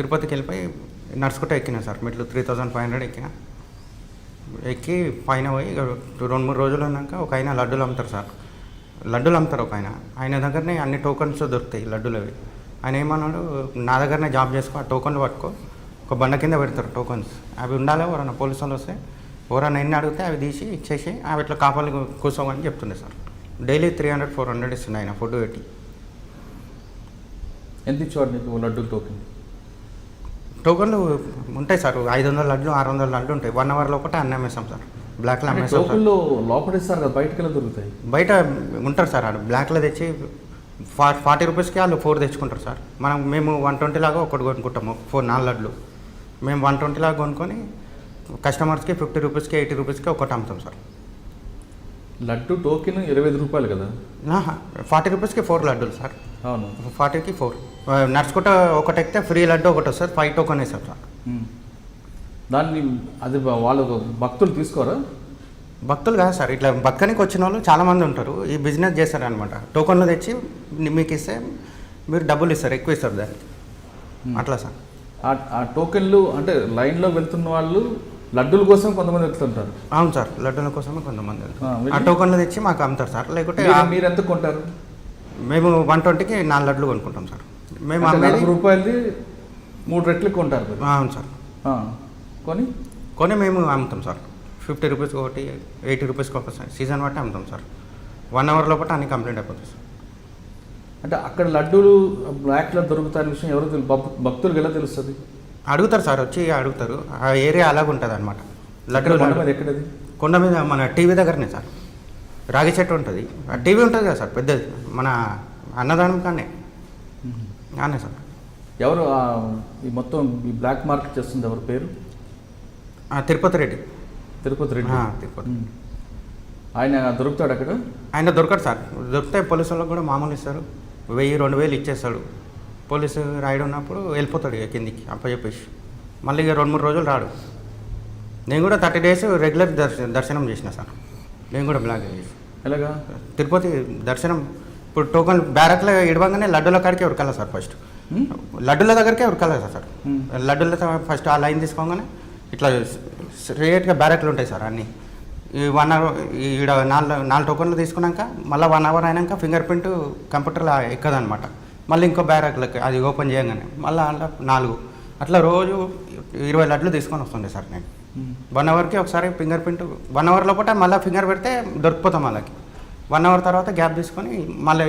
తిరుపతికి వెళ్ళిపోయి నడుచుకుంటూ ఎక్కినా సార్ మెట్లు 3500 ఎక్కిన. ఎక్కి పైన పోయి 2-3 రోజులు ఉన్నాక ఒక ఆయన లడ్డూలు అమ్ముతారు సార్. లడ్డూలు అమ్ముతారు ఒక ఆయన దగ్గరనే అన్ని టోకన్స్ దొరుకుతాయి లడ్డూలు అవి. ఆయన ఏమన్నాడు, నా దగ్గరనే జాబ్ చేసుకో, ఆ టోకన్లు పట్టుకో, ఒక బండ కింద పెడతారు టోకన్స్, అవి ఉండాలి. ఎవరన్నా పోలీసు వాళ్ళు వస్తే ఎవరన్నా ఎన్ని అడిగితే అవి తీసి ఇచ్చేసి అవి ఇట్లా కాపాలి కూర్చోమని చెప్తుండే సార్. డైలీ 300-400 ఇస్తుండే ఆయన ఫుడ్ పెట్టి. ఎంత ఇచ్చేవాడు నీకు లడ్డు టోకన్లు ఉంటాయి సార్, 500 లడ్లు 600 లడ్లు ఉంటాయి. 1 అవర్ లోపల అన్నీ అమ్మేస్తాం సార్. బ్లాక్లో అమ్మేస్తాం. టోకన్లు లోపల ఇస్తారు కదా, బయటకు వెళ్ళి దొరుకుతాయి. బయట ఉంటారు సార్, ఆడు బ్లాక్లో తెచ్చి 40 రూపీస్కి వాళ్ళు 4 తెచ్చుకుంటారు సార్. మేము 120 లాగా ఒకటి కొనుక్కుంటాము, 4 లడ్లు. మేము 120 లాగా కొనుక్కొని కస్టమర్స్కి 50 రూపీస్కి 80 రూపీస్కి ఒకటి అమ్ముతాం సార్. లడ్డు టోకెన్ 25 రూపాయలు కదా? 40 రూపీస్కి 4 లడ్డూలు సార్. అవును, 40కి 4. నడుచుకుంటా ఒకటి ఎక్కితే ఫ్రీ లడ్డు ఒకటి వస్తుంది, 5 టోకన్ వేస్తాం సార్. దాన్ని అది వాళ్ళు భక్తులు తీసుకోరా? భక్తులు కాదు సార్, ఇట్లా బక్కనికి వచ్చిన వాళ్ళు చాలామంది ఉంటారు, ఈ బిజినెస్ చేస్తారనమాట. టోకన్లు తెచ్చి మీకు ఇస్తే మీరు డబ్బులు ఇస్తారు, ఎక్కువ ఇస్తారు దాన్ని, అట్లా సార్. ఆ టోకెన్లు అంటే లైన్లో వెళ్తున్న వాళ్ళు లడ్డూల కోసం కొంతమంది వెళ్తుంటారు. అవును సార్, లడ్డూల కోసమే కొంతమంది వెళ్తారు. ఆ టోకన్లు తెచ్చి మాకు అమ్ముతారు సార్. లేకుంటే మీరు ఎంత కొంటారు? మేము 120కి 4 లడ్లు కొనుక్కుంటాం సార్. మేము 40 రూపాయలది 3 రెట్లు కొంటారు. అవును సార్. కొని మేము అమ్ముతాం సార్. 50 రూపీస్కి ఒకటి, 80 రూపీస్కి ఒకటి సార్. సీజన్ బట్టి అమ్ముతాం సార్. 1 అవర్ లోపల అన్ని కంప్లీట్ అయిపోతుంది సార్. అంటే అక్కడ లడ్డూలు బ్లాక్లో దొరుకుతాయనే విషయం ఎవరు భక్తులకు ఎలా తెలుస్తుంది? అడుగుతారు సార్, వచ్చి అడుగుతారు. ఆ ఏరియా అలాగ ఉంటుంది అనమాట. లడ్డు ఎక్కడది? కొండ మీద మన టీవీ దగ్గరనే సార్. రాగి చెట్టు ఉంటుంది, ఆ టీవీ ఉంటుంది కదా సార్ పెద్దది, మన అన్నదానం కానీ అనే సార్. ఎవరు ఈ మొత్తం ఈ బ్లాక్ మార్కెట్ చేస్తుంది ఎవరి పేరు? తిరుపతి రెడ్డి. తిరుపతి. ఆయన దొరుకుతాడు అక్కడ? ఆయన దొరకడు సార్. దొరికితే పోలీసు వాళ్ళకి కూడా మామూలు ఇస్తారు, 1000-2000 ఇచ్చేస్తాడు. పోలీసు రాయడం ఉన్నప్పుడు వెళ్ళిపోతాడు ఇక కిందికి అప్పచెప్పేసి. మళ్ళీ ఇక 2-3 రోజులు రాడు. నేను కూడా 30 డేస్ రెగ్యులర్ దర్శనం చేసిన సార్. నేను కూడా బ్లాక్ చేసి ఎలాగా తిరుపతి దర్శనం. ఇప్పుడు టోకన్ బ్యారక్లో ఇడవంగానే లడ్డూల కాడికే ఉరకాలి సార్. ఫస్ట్ లడ్డూల దగ్గరికే ఉరకాలి సార్. లడ్డూల ఫస్ట్ ఆ లైన్ తీసుకోగానే ఇట్లా స్ట్రేట్గా బ్యారక్లు ఉంటాయి సార్ అన్నీ. ఈ 1 అవర్ ఈడ 4 టోకన్లు తీసుకున్నాక మళ్ళీ 1 అవర్ అయినాక ఫింగర్ ప్రింట్ కంప్యూటర్లో ఎక్కదనమాట. మళ్ళీ ఇంకో బ్యారక్లకి అది ఓపెన్ చేయగానే మళ్ళీ అలా 4 అట్లా రోజు 20 లడ్లు తీసుకొని వస్తుండే సార్. నేను 1 అవర్కి ఒకసారి ఫింగర్ ప్రింట్, 1 అవర్ లోపల మళ్ళీ ఫింగర్ పెడితే దొరికిపోతాం వాళ్ళకి. 1 అవర్ తర్వాత గ్యాప్ తీసుకొని మళ్ళీ